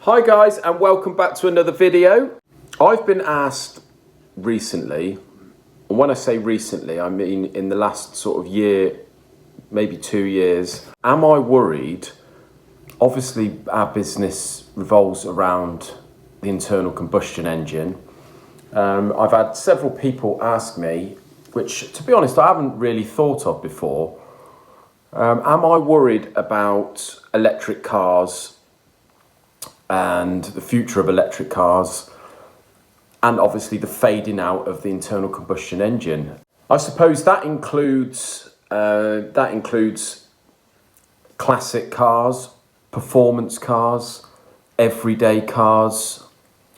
Hi guys, and welcome back to another video. I've been asked recently, and when I say recently, I mean in the last sort of year, maybe 2 years, am I worried? Obviously our business revolves around the internal combustion engine. I've had several people ask me, which to be honest I haven't really thought of before, am I worried about electric cars and the future of electric cars, and obviously the fading out of the internal combustion engine? I suppose that includes classic cars, performance cars, everyday cars,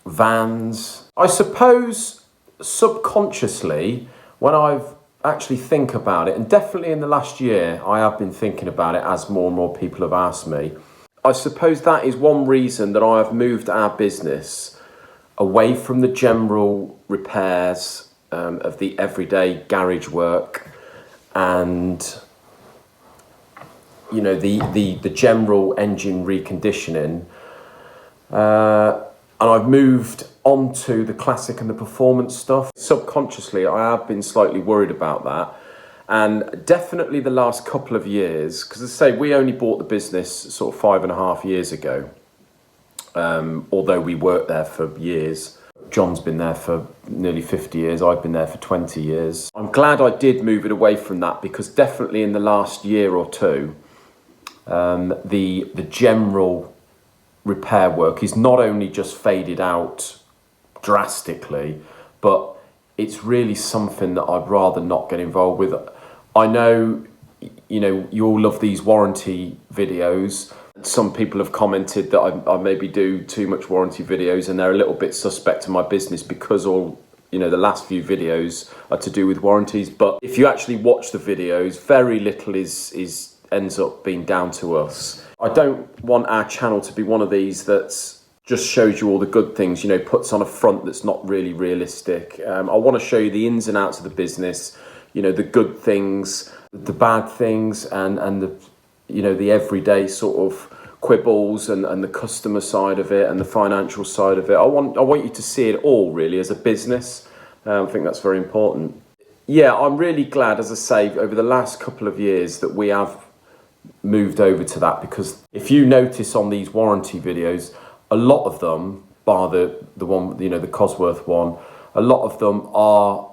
vans. I suppose subconsciously, when I've actually think about it, and definitely in the last year I have been thinking about it as more and more people have asked me, I suppose that is one reason that I have moved our business away from the general repairs of the everyday garage work and the general engine reconditioning, and I've moved onto the classic and the performance stuff. Subconsciously I have been slightly worried about that. And definitely the last couple of years, because as I say, we only bought the business sort of 5.5 years ago, although we worked there for years. John's been there for nearly 50 years, I've been there for 20 years. I'm glad I did move it away from that, because definitely in the last year or two, the general repair work is not only just faded out drastically, but it's really something that I'd rather not get involved with. I know, you all love these warranty videos. Some people have commented that I maybe do too much warranty videos, and they're a little bit suspect of my business because the last few videos are to do with warranties. But if you actually watch the videos, very little ends up being down to us. I don't want our channel to be one of these that's just shows you all the good things, puts on a front that's not really realistic. I want to show you the ins and outs of the business, the good things, the bad things, and the everyday sort of quibbles and the customer side of it and the financial side of it. I want you to see it all really as a business. I think that's very important. Yeah, I'm really glad, as I say, over the last couple of years that we have moved over to that, because if you notice on these warranty videos, a lot of them, bar the one, the Cosworth one, a lot of them are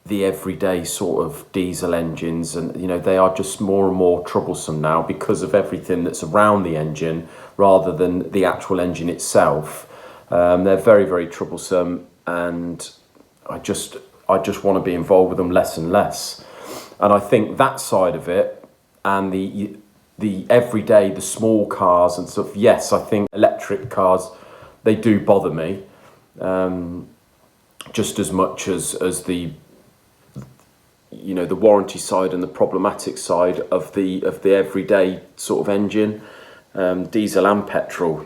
the everyday sort of diesel engines, and they are just more and more troublesome now because of everything that's around the engine rather than the actual engine itself. They're very, very troublesome, and I just want to be involved with them less and less. And I think that side of it, and the everyday, the small cars and stuff, yes, I think electric cars, they do bother me just as much as the the warranty side and the problematic side of the everyday sort of engine, diesel and petrol.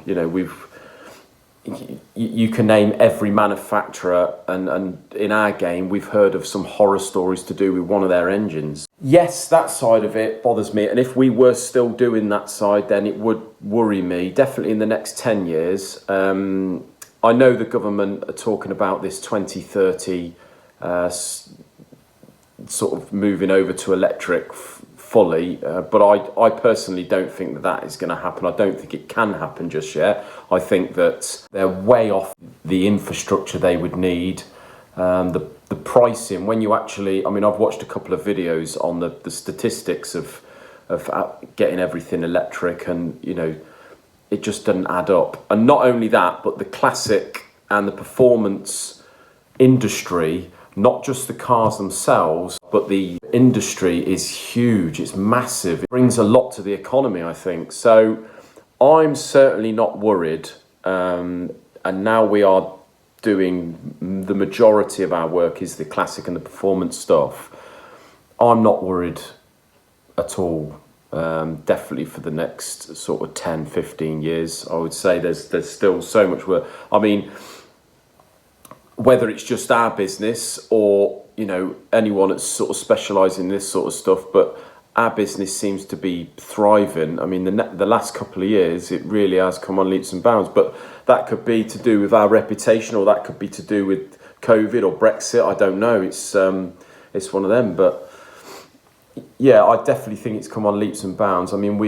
You can name every manufacturer, and in our game we've heard of some horror stories to do with one of their engines. Yes, that side of it bothers me, and if we were still doing that side, then it would worry me, definitely in the next 10 years. I know the government are talking about this 2030 sort of moving over to electric fully, but I personally don't think that is going to happen. I don't think it can happen just yet. I think that they're way off the infrastructure they would need, the pricing. When you actually, I've watched a couple of videos on the statistics of getting everything electric, and it just doesn't add up. And not only that, but the classic and the performance industry, not just the cars themselves, but the industry is huge. It's massive. It brings a lot to the economy, I think. So I'm certainly not worried. And now we are doing the majority of our work is the classic and the performance stuff. I'm not worried at all. Definitely for the next sort of 10, 15 years, I would say there's still so much work. Whether it's just our business or anyone that's sort of specialising in this sort of stuff, but our business seems to be thriving. I mean, the last couple of years, it really has come on leaps and bounds. But that could be to do with our reputation, or that could be to do with COVID or Brexit. I don't know. It's one of them. But yeah, I definitely think it's come on leaps and bounds. I mean,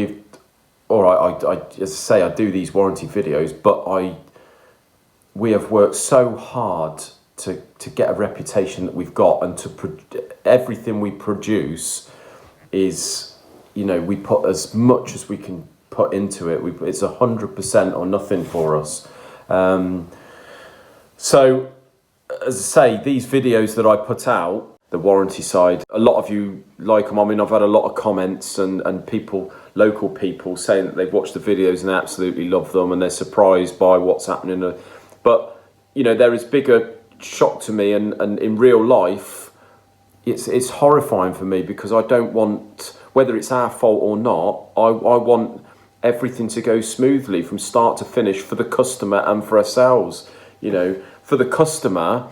I as I say, I do these warranty videos, but we have worked so hard to get a reputation that we've got, and everything we produce is, we put as much as we can put into it. It's 100% or nothing for us. So, as I say, these videos that I put out, the warranty side, a lot of you like them. I mean, I've had a lot of comments and people, local people, saying that they've watched the videos and they absolutely love them and they're surprised by what's happening. But, there is bigger shock to me, and in real life, it's horrifying for me, because I don't want, whether it's our fault or not, I want everything to go smoothly from start to finish for the customer and for ourselves. For the customer,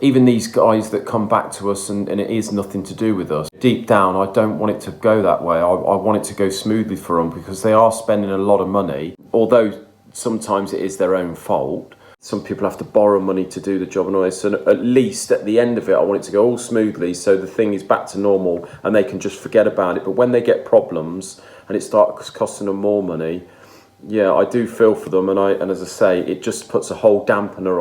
even these guys that come back to us and it is nothing to do with us, deep down, I don't want it to go that way. I want it to go smoothly for them, because they are spending a lot of money, although sometimes it is their own fault. Some people have to borrow money to do the job and all this. And at least at the end of it, I want it to go all smoothly, so the thing is back to normal and they can just forget about it. But when they get problems and it starts costing them more money, yeah, I do feel for them. And as I say, it just puts a whole dampener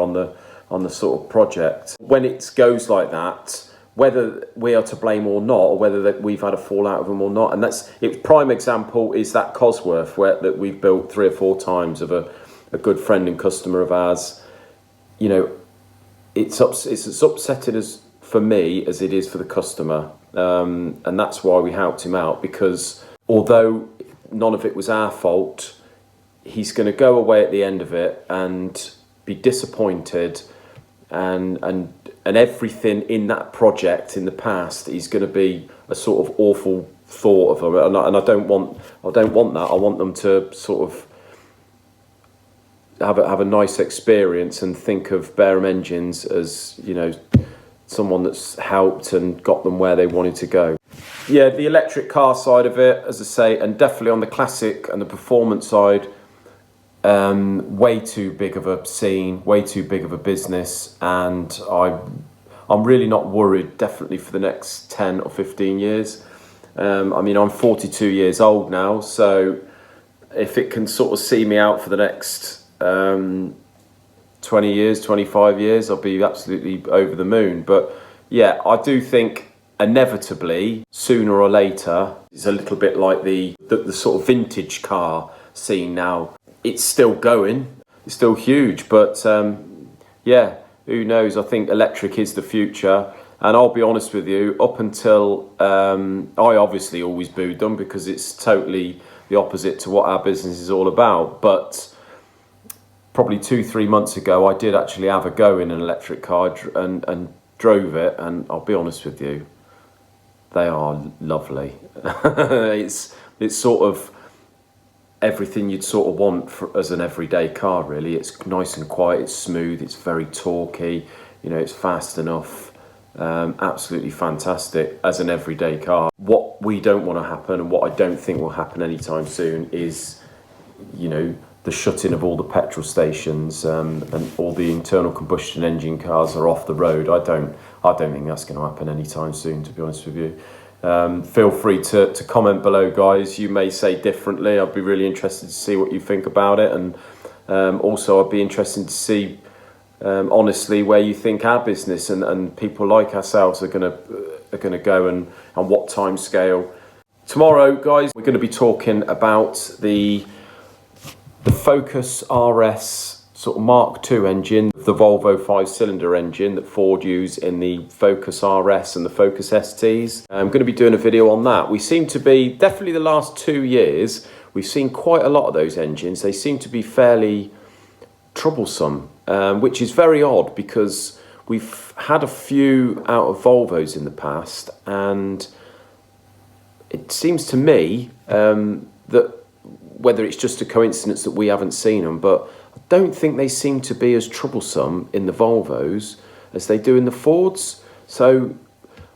on the sort of project. When it goes like that, whether we are to blame or not, or whether that we've had a fallout with them or not, and prime example is that Cosworth that we've built 3 or 4 times of a good friend and customer of ours. It's as upsetting as for me as it is for the customer, and that's why we helped him out, because although none of it was our fault, he's going to go away at the end of it and be disappointed, and everything in that project in the past is going to be a sort of awful thought of them, and I don't want that. I want them to sort of have a nice experience and think of Barham Engines as, someone that's helped and got them where they wanted to go. Yeah, the electric car side of it, as I say, and definitely on the classic and the performance side, way too big of a scene, way too big of a business, and I'm really not worried, definitely for the next 10 or 15 years. I mean, I'm 42 years old now, so if it can sort of see me out for the next 20 years, 25 years, I'll be absolutely over the moon. But yeah, I do think inevitably, sooner or later, it's a little bit like the sort of vintage car scene now. It's still going, it's still huge, but yeah, who knows? I think electric is the future. And I'll be honest with you, up until, I obviously always booed them, because it's totally the opposite to what our business is all about. But probably 2-3 months ago, I did actually have a go in an electric car and drove it. And I'll be honest with you, they are lovely. It's sort of everything you'd sort of want as an everyday car, really. It's nice and quiet, it's smooth, it's very torquey, it's fast enough. Absolutely fantastic as an everyday car. What we don't want to happen, and what I don't think will happen anytime soon, is the shutting of all the petrol stations, and all the internal combustion engine cars are off the road. I don't think that's going to happen anytime soon, to be honest with you. Feel free to comment below, guys. You may say differently. I'd be really interested to see what you think about it, and also I'd be interested to see honestly where you think our business and people like ourselves are gonna go, and on what time scale. Tomorrow, guys, we're going to be talking about the Focus RS sort of Mark II engine, the Volvo 5-cylinder engine that Ford use in the Focus RS and the Focus STs. I'm going to be doing a video on that. We seem to be, definitely the last 2 years, we've seen quite a lot of those engines. They seem to be fairly troublesome, which is very odd, because we've had a few out of Volvos in the past, and it seems to me that whether it's just a coincidence that we haven't seen them, but I don't think they seem to be as troublesome in the Volvos as they do in the Fords. So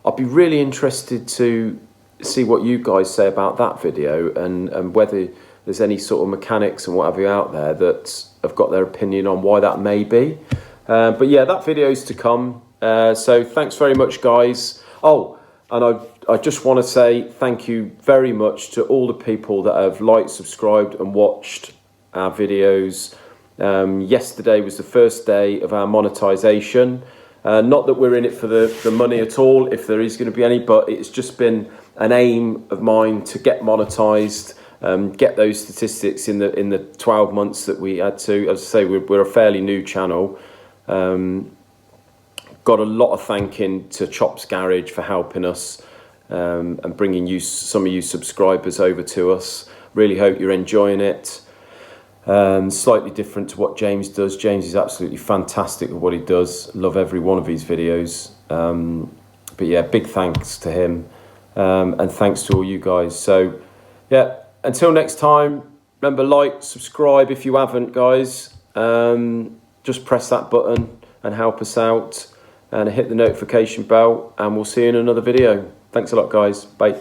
I'd be really interested to see what you guys say about that video, and whether there's any sort of mechanics and whatever out there that have got their opinion on why that may be. But yeah, that video's to come. So thanks very much, guys. Oh, and I just want to say thank you very much to all the people that have liked, subscribed and watched our videos. Yesterday was the first day of our monetization. Not that we're in it for the money at all, if there is going to be any, but it's just been an aim of mine to get monetized, get those statistics in the 12 months that we had to. As I say, we're a fairly new channel. Got a lot of thanking to Chops Garage for helping us and bringing some of you subscribers over to us. Really hope you're enjoying it. Slightly different to what James does. James is absolutely fantastic at what he does. Love every one of his videos. But yeah, big thanks to him, and thanks to all you guys. So yeah, until next time, remember, like, subscribe if you haven't, guys. Just press that button and help us out, and hit the notification bell, and we'll see you in another video. Thanks a lot, guys. Bye.